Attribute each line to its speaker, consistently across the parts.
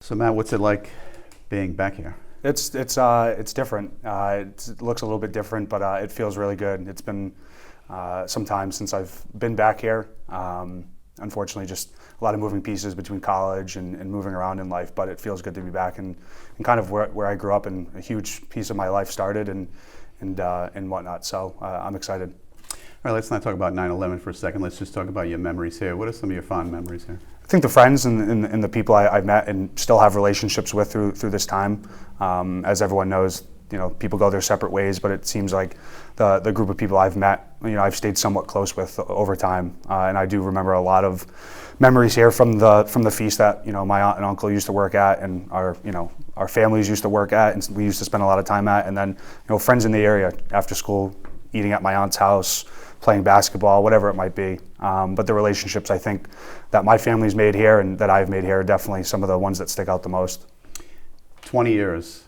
Speaker 1: So Matt, what's it like being back here?
Speaker 2: It's different. It looks a little bit different, but it feels really good. It's been some time since I've been back here. Unfortunately, just a lot of moving pieces between college and moving around in life, but it feels good to be back and kind of where I grew up and a huge piece of my life started and whatnot. So I'm excited.
Speaker 1: All right, let's not talk about 9/11 for a second. Let's just talk about your memories here. What are some of your fond memories here?
Speaker 2: I think the friends and the people I've met and still have relationships with through this time. As everyone knows, people go their separate ways, but it seems like the group of people I've met, I've stayed somewhat close with over time. And I do remember a lot of memories here from the feast that my aunt and uncle used to work at, and our families used to work at, and we used to spend a lot of time at. And then friends in the area after school, eating at my aunt's house, playing basketball, whatever it might be. But the relationships I think that my family's made here and that I've made here are definitely some of the ones that stick out the most.
Speaker 1: 20 years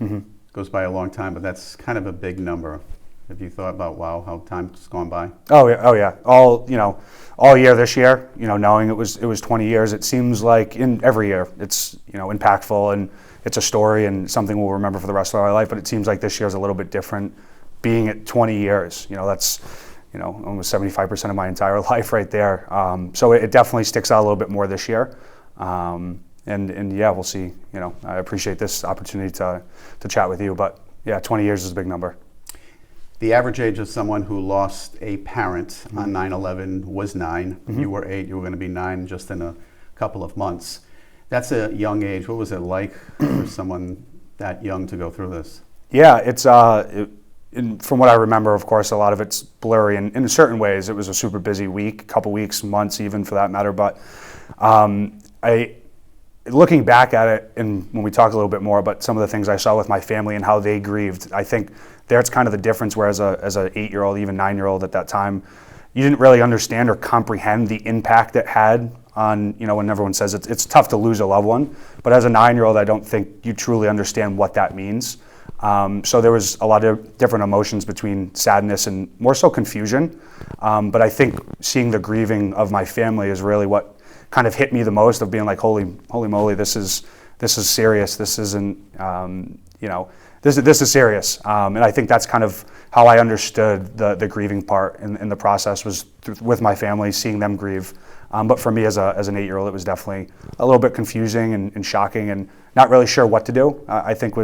Speaker 1: goes by a long time, but that's kind of a big number. Have you thought about, wow, how time's gone by?
Speaker 2: Oh yeah. All year this year, knowing it was 20 years, it seems like in every year it's impactful and it's a story and something we'll remember for the rest of our life. But it seems like this year is a little bit different. Being at 20 years, that's almost 75% of my entire life right there. So it definitely sticks out a little bit more this year. And yeah, we'll see. I appreciate this opportunity to chat with you, but yeah, 20 years is a big number.
Speaker 1: The average age of someone who lost a parent on 9/11 was 9. You were 8. You were going to be 9 just in a couple of months. That's a young age. What was it like for someone that young to go through this?
Speaker 2: Yeah, from what I remember, of course, a lot of it's blurry, and in certain ways, it was a super busy week, couple weeks, months, even for that matter. But looking back at it, and when we talk a little bit more about some of the things I saw with my family and how they grieved, I think there's kind of the difference. Whereas as an 8-year-old, even 9-year-old at that time, you didn't really understand or comprehend the impact it had on, when everyone says it's tough to lose a loved one, but as a 9-year-old, I don't think you truly understand what that means. So there was a lot of different emotions between sadness and more so confusion. But I think seeing the grieving of my family is really what kind of hit me the most, of being like, holy moly, this is serious. This isn't, this is serious. And I think that's kind of how I understood the grieving part in the process, was with my family, seeing them grieve. But for me as an 8-year-old, it was definitely a little bit confusing and shocking and not really sure what to do, I think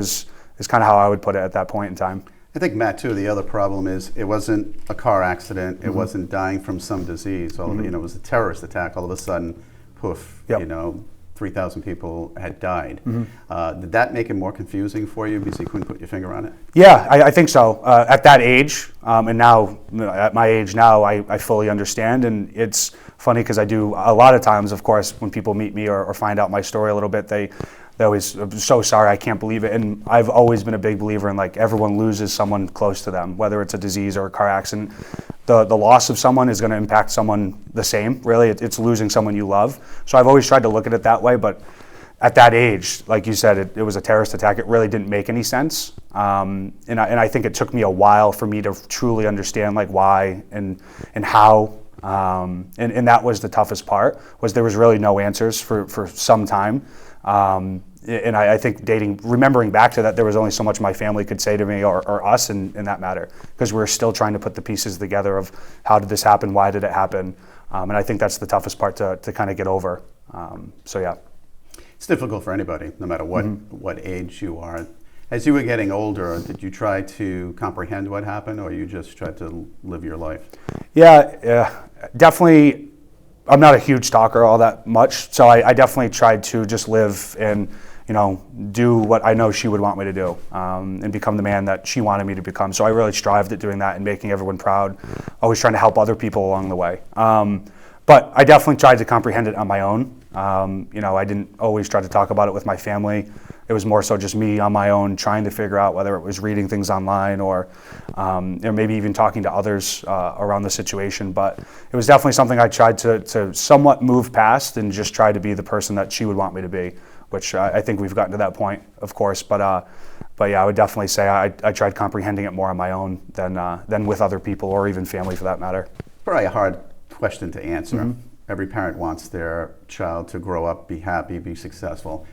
Speaker 2: is kind of how I would put it at that point in time.
Speaker 1: I think, Matt, too, the other problem is it wasn't a car accident. It wasn't dying from some disease. All of it, it was a terrorist attack. All of a sudden, poof, 3,000 people had died. Did that make it more confusing for you because you couldn't put your finger on it?
Speaker 2: Yeah, I think so. At that age, and now at my age now, I fully understand. And it's funny because I do a lot of times, of course, when people meet me or find out my story a little bit, they always, I'm so sorry, I can't believe it. And I've always been a big believer in, like, everyone loses someone close to them, whether it's a disease or a car accident. The loss of someone is going to impact someone the same, really. It's losing someone you love. So I've always tried to look at it that way. But at that age, like you said, it was a terrorist attack. It really didn't make any sense. And I think it took me a while for me to truly understand, like, why and how. And that was the toughest part, was there was really no answers for some time. And I think remembering back to that, there was only so much my family could say to me or us in that matter, because we're still trying to put the pieces together of how did this happen, why did it happen, and I think that's the toughest part to kind of get over. So yeah.
Speaker 1: It's difficult for anybody, no matter what age you are. As you were getting older, did you try to comprehend what happened, or you just tried to live your life?
Speaker 2: Yeah, definitely. I'm not a huge talker all that much, so I definitely tried to just live and do what I know she would want me to do, and become the man that she wanted me to become. So I really strived at doing that and making everyone proud, always trying to help other people along the way. But I definitely tried to comprehend it on my own. I didn't always try to talk about it with my family. It was more so just me on my own, trying to figure out whether it was reading things online or maybe even talking to others around the situation. But it was definitely something I tried to somewhat move past and just try to be the person that she would want me to be, which I think we've gotten to that point, of course. But yeah, I would definitely say I tried comprehending it more on my own than with other people or even family for that matter.
Speaker 1: Probably a hard question to answer. Every parent wants their child to grow up, be happy, be successful.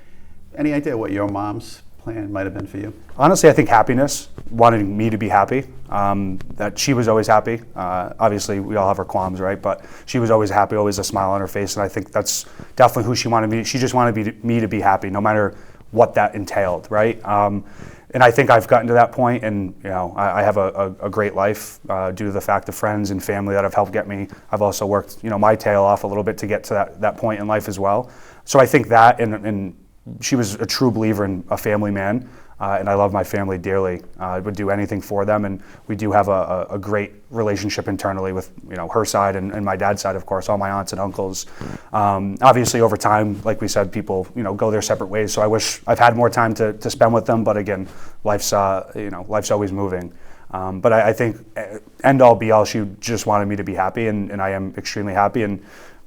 Speaker 1: Any idea what your mom's plan might have been for you?
Speaker 2: Honestly, I think happiness, wanting me to be happy, that she was always happy. Obviously, we all have our qualms, right? But she was always happy, always a smile on her face, and I think that's definitely who she wanted me. She just wanted me to be happy, no matter what that entailed, right? And I think I've gotten to that point, and I have a great life due to the fact of friends and family that have helped get me. I've also worked my tail off a little bit to get to that point in life as well. So I think that, and she was a true believer in a family man, and I love my family dearly. I would do anything for them, and we do have a great relationship internally with her side and my dad's side, of course, all my aunts and uncles. Obviously, over time, like we said, people go their separate ways. So I wish I've had more time to spend with them, but again, life's always moving. But I think end all be all, she just wanted me to be happy, and I am extremely happy. And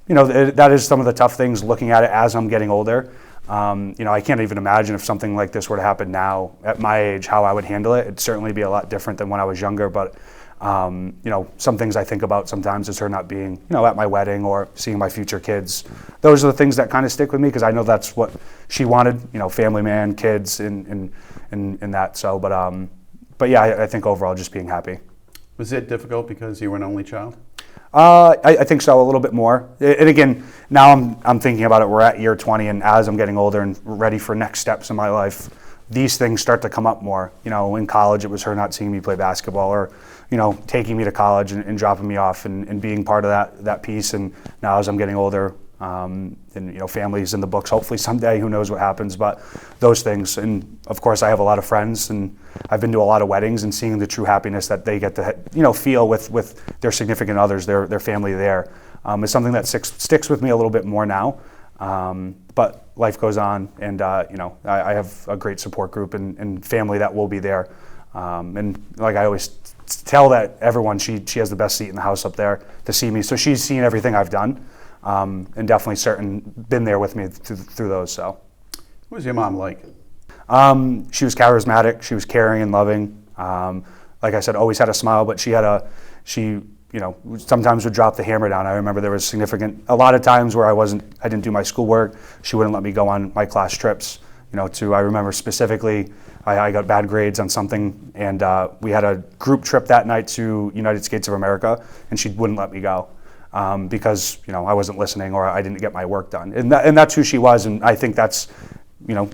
Speaker 2: that is some of the tough things looking at it as I'm getting older. I can't even imagine if something like this were to happen now at my age, how I would handle it. It'd certainly be a lot different than when I was younger, but some things I think about sometimes is her not being, at my wedding or seeing my future kids. Those are the things that kind of stick with me because I know that's what she wanted, family man, kids, and that. So, but yeah, I think overall just being happy.
Speaker 1: Was it difficult because you were an only child?
Speaker 2: I think so, a little bit more. And again, now I'm thinking about it. We're at year 20, and as I'm getting older and ready for next steps in my life, these things start to come up more. In college, it was her not seeing me play basketball, or taking me to college and dropping me off and being part of that piece. And now as I'm getting older, and family's in the books. Hopefully someday, who knows what happens, but those things. And of course, I have a lot of friends, and I've been to a lot of weddings, and seeing the true happiness that they get to feel with their significant others, their family there, is something that sticks with me a little bit more now. But life goes on, and I have a great support group and family that will be there. And like I always tell that everyone, she has the best seat in the house up there to see me. So she's seen everything I've done. And definitely been there with me through those. So,
Speaker 1: what was your mom like?
Speaker 2: She was charismatic. She was caring and loving. Like I said, always had a smile, but she sometimes would drop the hammer down. I remember there was a lot of times where I didn't do my schoolwork. She wouldn't let me go on my class trips. I remember specifically, I got bad grades on something, and we had a group trip that night to United States of America, and she wouldn't let me go. Because I wasn't listening, or I didn't get my work done, and that's who she was, and I think that's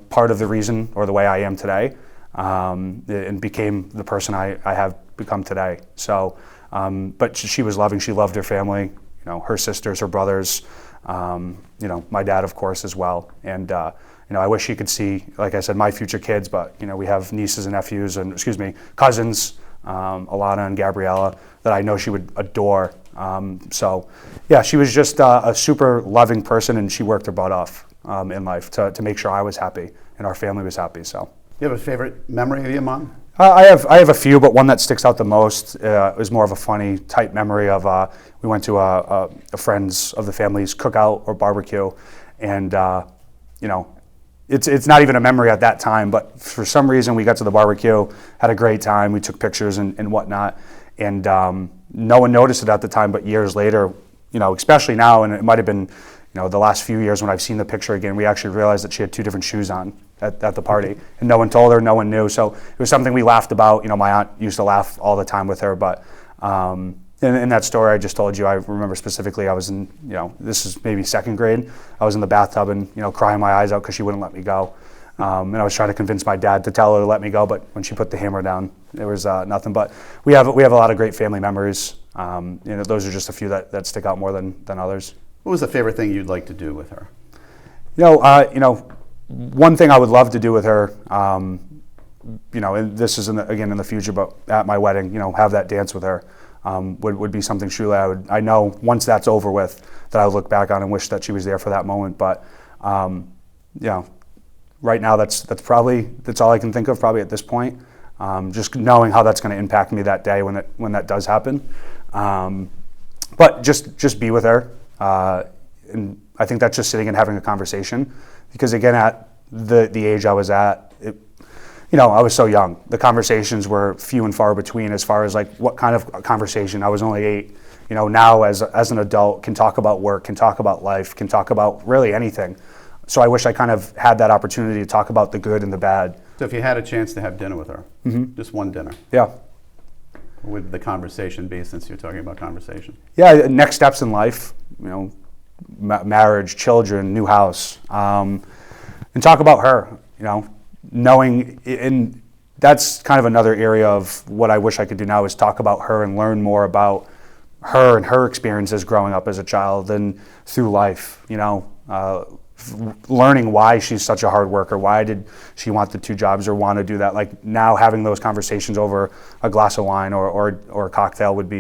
Speaker 2: part of the reason, or the way I am today, and became the person I have become today. So, but she was loving. She loved her family, her sisters, her brothers, my dad, of course, as well. And I wish she could see, like I said, my future kids. But we have nieces and nephews, and cousins, Alana and Gabriella, that I know she would adore. So yeah, she was just a super loving person, and she worked her butt off in life to make sure I was happy and our family was happy. So,
Speaker 1: you have a favorite memory of your mom?
Speaker 2: I have a few, but one that sticks out the most is more of a funny type memory of we went to a friend's of the family's cookout or barbecue, and it's not even a memory at that time, but for some reason we got to the barbecue, had a great time, we took pictures and whatnot, and no one noticed it at the time, but years later, especially now, and it might have been, the last few years when I've seen the picture again, we actually realized that she had two different shoes on at the party, and no one told her, no one knew. So it was something we laughed about. My aunt used to laugh all the time with her, but in that story I just told you, I remember specifically I was in, this is maybe second grade. I was in the bathtub and, crying my eyes out because she wouldn't let me go. And I was trying to convince my dad to tell her to let me go, but when she put the hammer down, there was nothing. But we have a lot of great family memories. Those are just a few that stick out more than others.
Speaker 1: What was the favorite thing you'd like to do with her?
Speaker 2: One thing I would love to do with her, and this is in the future, but at my wedding, have that dance with her, would be something truly I know once that's over with, that I would look back on and wish that she was there for that moment. But right now, that's all I can think of probably at this point. Just knowing how that's going to impact me that day when that does happen. But just be with her, and I think that's just sitting and having a conversation. Because again, at the age I was at, I was so young. The conversations were few and far between as far as like what kind of conversation. I was only 8. Now as an adult, can talk about work, can talk about life, can talk about really anything. So I wish I kind of had that opportunity to talk about the good and the bad.
Speaker 1: So if you had a chance to have dinner with her, just one dinner,
Speaker 2: Yeah.
Speaker 1: what would the conversation be, since you're talking about conversation?
Speaker 2: Yeah, next steps in life, marriage, children, new house, and talk about her, knowing, and that's kind of another area of what I wish I could do now, is talk about her and learn more about her and her experiences growing up as a child and through life, learning why she's such a hard worker, why did she want the 2 jobs or want to do that. Like, now having those conversations over a glass of wine or a cocktail would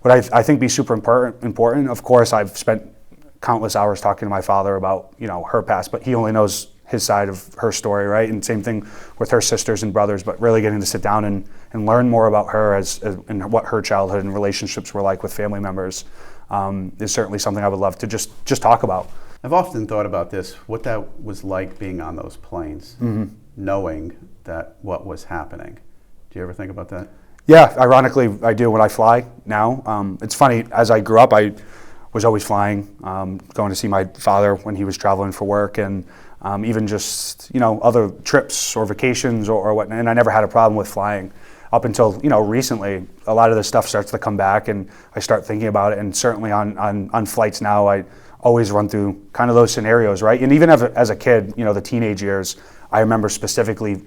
Speaker 2: I think be super important. Of course, I've spent countless hours talking to my father about, her past, but he only knows his side of her story, right? And same thing with her sisters and brothers, but really getting to sit down and learn more about her and what her childhood and relationships were like with family members is certainly something I would love to just talk about.
Speaker 1: I've often thought about this, what that was like being on those planes, knowing that what was happening. Do you ever think about that?
Speaker 2: Yeah, ironically, I do when I fly now. It's funny, as I grew up, I was always flying, going to see my father when he was traveling for work, and even just, other trips or vacations or whatnot, and I never had a problem with flying. Up until, recently, a lot of this stuff starts to come back, and I start thinking about it, and certainly on flights now, I always run through kind of those scenarios, right? And even as a kid, the teenage years, I remember specifically,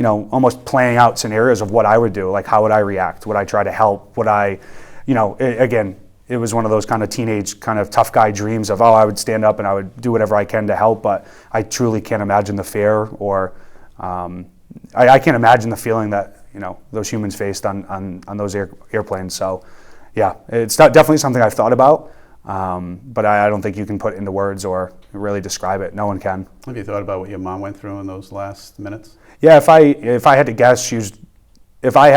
Speaker 2: almost playing out scenarios of what I would do, like how would I react? Would I try to help? Would I, again, it was one of those kind of teenage, kind of tough guy dreams of, I would stand up and I would do whatever I can to help, but I truly can't imagine the fear or, I can't imagine the feeling that, those humans faced on those airplanes. So yeah, it's definitely something I've thought about. But I don't think you can put it into words or really describe it. No one can.
Speaker 1: Have you thought about what your mom went through in those last minutes?
Speaker 2: Yeah, if I had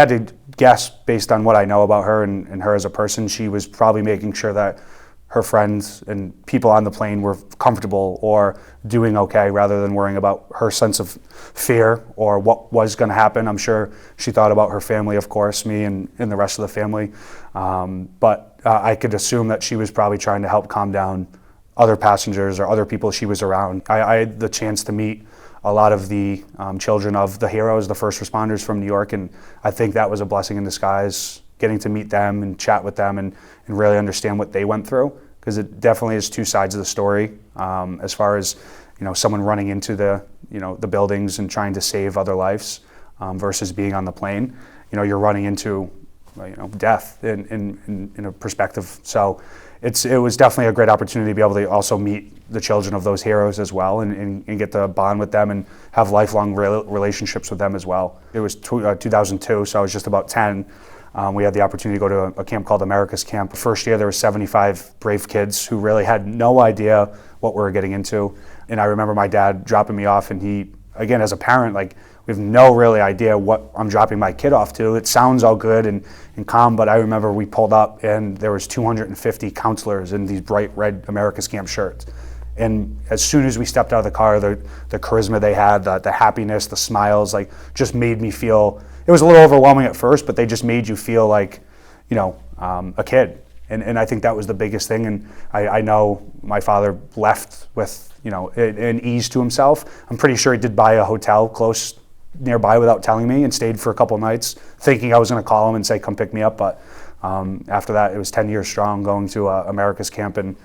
Speaker 2: to guess, based on what I know about her and her as a person, she was probably making sure that her friends and people on the plane were comfortable or doing okay, rather than worrying about her sense of fear or what was going to happen. I'm sure she thought about her family, of course, me and the rest of the family. But I could assume that she was probably trying to help calm down other passengers or other people she was around. I had the chance to meet a lot of the children of the heroes, the first responders from New York, and I think that was a blessing in disguise, getting to meet them and chat with them and really understand what they went through, because it definitely is 2 sides of the story, as far as someone running into the buildings and trying to save other lives versus being on the plane. You're running into death in a perspective. So it was definitely a great opportunity to be able to also meet the children of those heroes as well and get to bond with them and have lifelong relationships with them as well. It was 2002, so I was just about 10. We had the opportunity to go to a camp called America's Camp. First year there were 75 brave kids who really had no idea what we were getting into. And I remember my dad dropping me off, and he, again, as a parent, we have no really idea what I'm dropping my kid off to. It sounds all good and calm, but I remember we pulled up and there was 250 counselors in these bright red America's Camp shirts. And as soon as we stepped out of the car, the charisma they had, the happiness, the smiles, just made me feel, it was a little overwhelming at first, but they just made you feel like, a kid. And I think that was the biggest thing. And I know my father left with, an ease to himself. I'm pretty sure he did buy a hotel close nearby without telling me and stayed for a couple of nights, thinking I was going to call him and say, come pick me up. But after that, it was 10 years strong going to America's Camp. And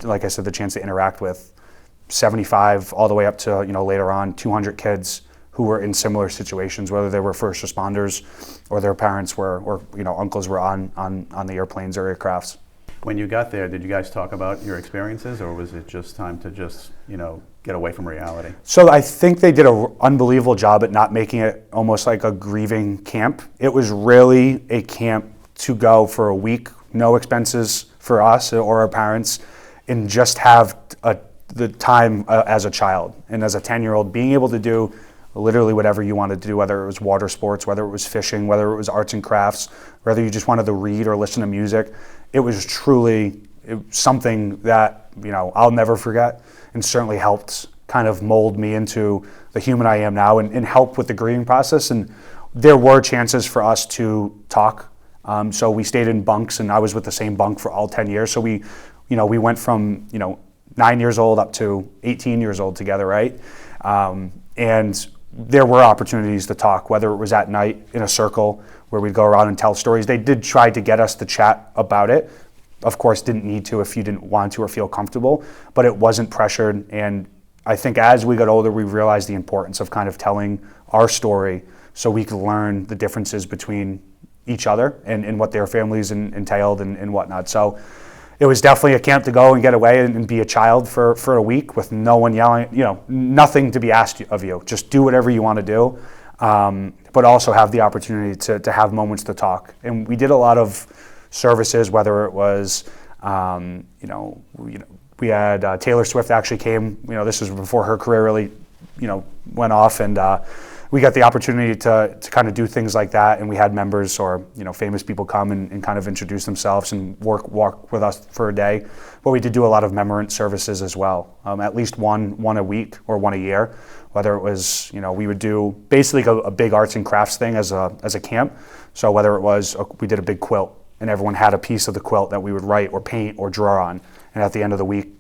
Speaker 2: like I said, the chance to interact with 75 all the way up to, later on, 200 kids who were in similar situations, whether they were first responders or their parents were, or uncles were on the airplanes or aircrafts.
Speaker 1: When you got there, did you guys talk about your experiences, or was it just time to just, get away from reality?
Speaker 2: So I think they did an unbelievable job at not making it almost like a grieving camp. It was really a camp to go for a week, no expenses for us or our parents, and just have the time as a child. And as a 10-year-old, being able to do literally whatever you wanted to do, whether it was water sports, whether it was fishing, whether it was arts and crafts, whether you just wanted to read or listen to music. It was truly something that, I'll never forget, and certainly helped kind of mold me into the human I am now and help with the grieving process. And there were chances for us to talk. So we stayed in bunks, and I was with the same bunk for all 10 years. So we went from, 9 years old up to 18 years old together, right? And there were opportunities to talk, whether it was at night in a circle where we'd go around and tell stories. They did try to get us to chat about it. Of course, didn't need to if you didn't want to or feel comfortable, but it wasn't pressured. And I think as we got older, we realized the importance of kind of telling our story so we could learn the differences between each other and what their families entailed and whatnot. So it was definitely a camp to go and get away and be a child for a week with no one yelling, nothing to be asked of you. Just do whatever you want to do, but also have the opportunity to have moments to talk. And we did a lot of services, whether it was, we had Taylor Swift actually came, this was before her career really, went off, and we got the opportunity to kind of do things like that, and we had members or famous people come and kind of introduce themselves and walk with us for a day. But we did do a lot of memorance services as well, at least one a week or one a year. Whether it was we would do basically a big arts and crafts thing as a camp. So whether it was we did a big quilt and everyone had a piece of the quilt that we would write or paint or draw on, and at the end of the week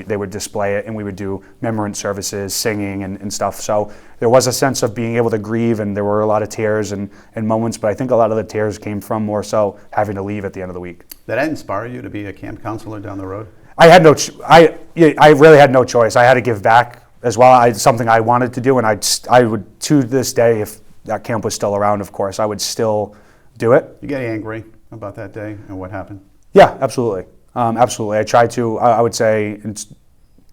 Speaker 2: they would display it, and we would do memorance services, singing and stuff. So there was a sense of being able to grieve, and there were a lot of tears and moments, but I think a lot of the tears came from more so having to leave at the end of the week.
Speaker 1: Did that inspire you to be a camp counselor down the road?
Speaker 2: I had I really had no choice. I had to give back as well. Something I wanted to do, and I would, to this day, if that camp was still around, of course, I would still do it.
Speaker 1: You get angry about that day and what happened?
Speaker 2: Yeah, absolutely. Absolutely. I try to, I would say,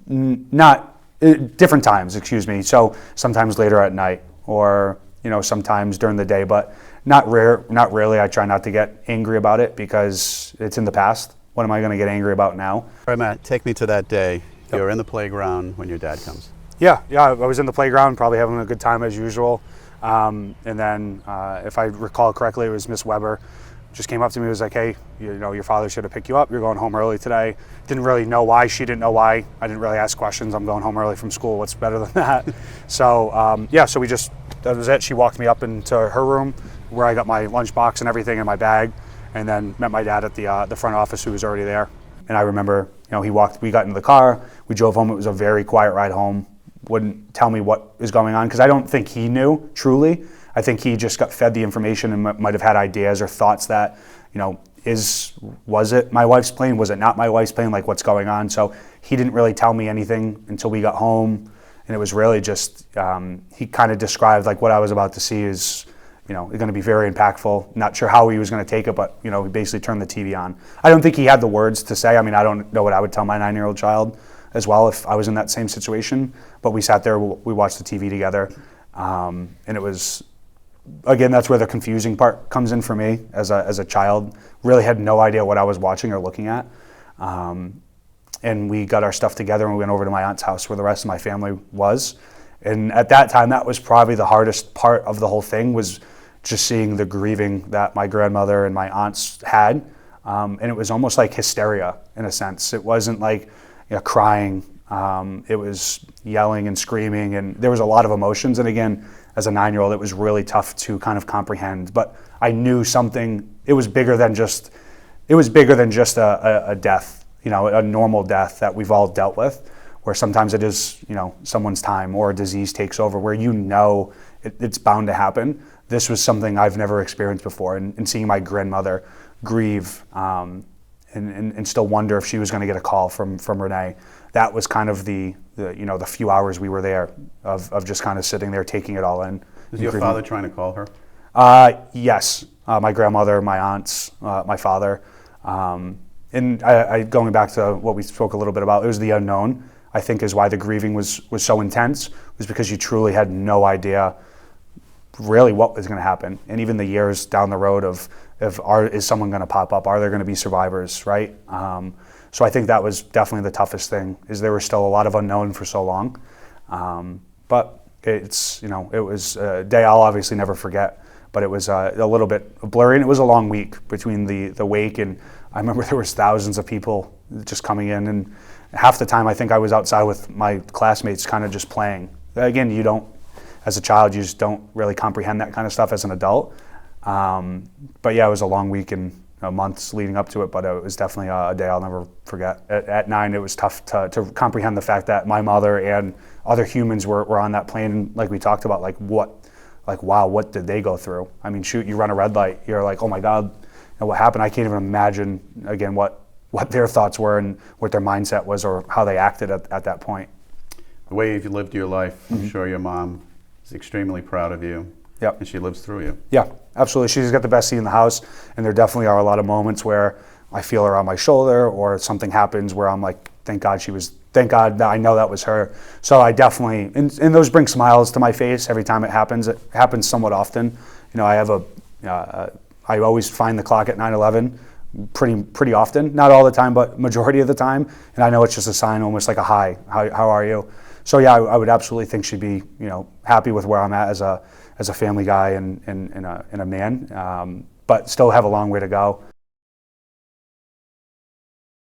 Speaker 2: different times, excuse me. So sometimes later at night or, sometimes during the day, but not really. I try not to get angry about it because it's in the past. What am I going to get angry about now?
Speaker 1: All right, Matt, take me to that day. Yep. You're in the playground when your dad comes.
Speaker 2: Yeah, I was in the playground, probably having a good time as usual. And then, if I recall correctly, it was Miss Weber just came up to me and was like, hey, your father should have picked you up. You're going home early today. Didn't really know why. She didn't know why. I didn't really ask questions. I'm going home early from school. What's better than that? So, so that was it. She walked me up into her room where I got my lunchbox and everything in my bag, and then met my dad at the front office, who was already there. And I remember, we got into the car, we drove home. It was a very quiet ride home. Wouldn't tell me what is going on because I don't think he knew truly. I think he just got fed the information and might have had ideas or thoughts that, was it my wife's plane? Was it not my wife's plane? Like, what's going on? So he didn't really tell me anything until we got home. And it was really just, he kind of described like what I was about to see is, going to be very impactful. Not sure how he was going to take it, but, he basically turned the TV on. I don't think he had the words to say. I mean, I don't know what I would tell my 9-year-old child as well if I was in that same situation. But we sat there, we watched the TV together. And it was, again, that's where the confusing part comes in for me as a child. Really had no idea what I was watching or looking at. And we got our stuff together and we went over to my aunt's house where the rest of my family was. And at that time, that was probably the hardest part of the whole thing, was just seeing the grieving that my grandmother and my aunts had. And it was almost like hysteria in a sense. It wasn't like crying. It was yelling and screaming, and there was a lot of emotions. And again, as a 9-year-old, it was really tough to kind of comprehend. But I knew something. It was bigger than just a death, a normal death that we've all dealt with, where sometimes it is, someone's time or a disease takes over, where it's bound to happen. This was something I've never experienced before, and seeing my grandmother grieve and still wonder if she was going to get a call from Renee. That was kind of the few hours we were there of just kind of sitting there taking it all in.
Speaker 1: Was your father trying to call her?
Speaker 2: Yes, my grandmother, my aunts, my father, and I going back to what we spoke a little bit about. It was the unknown, I think, is why the grieving was so intense. Was because you truly had no idea really what was going to happen, and even the years down the road is someone going to pop up? Are there going to be survivors? Right. So I think that was definitely the toughest thing. Is there was still a lot of unknown for so long, but it was a day I'll obviously never forget. But it was a little bit blurry, and it was a long week between the wake, and I remember there was thousands of people just coming in, and half the time I think I was outside with my classmates kind of just playing. Again, as a child, you just don't really comprehend that kind of stuff as an adult. But yeah, it was a long week, and months leading up to it, but it was definitely a day I'll never forget. At 9, it was tough to comprehend the fact that my mother and other humans were on that plane, like we talked about, wow, what did they go through? I mean, shoot, you run a red light, you're like, oh my God, what happened? I can't even imagine, again, what their thoughts were and what their mindset was or how they acted at that point.
Speaker 1: The way you've lived your life, I'm sure your mom is extremely proud of you.
Speaker 2: Yep.
Speaker 1: And she lives through you.
Speaker 2: Yeah, absolutely. She's got the best seat in the house, and there definitely are a lot of moments where I feel her on my shoulder or something happens where I'm like, thank God that I know that was her. So I definitely, and those bring smiles to my face every time it happens. It happens somewhat often. I always find the clock at 9/11 pretty often, not all the time, but majority of the time. And I know it's just a sign, almost like a hi, how are you? So yeah, I would absolutely think she'd be, happy with where I'm at as a family guy and a man, but still have a long way to go.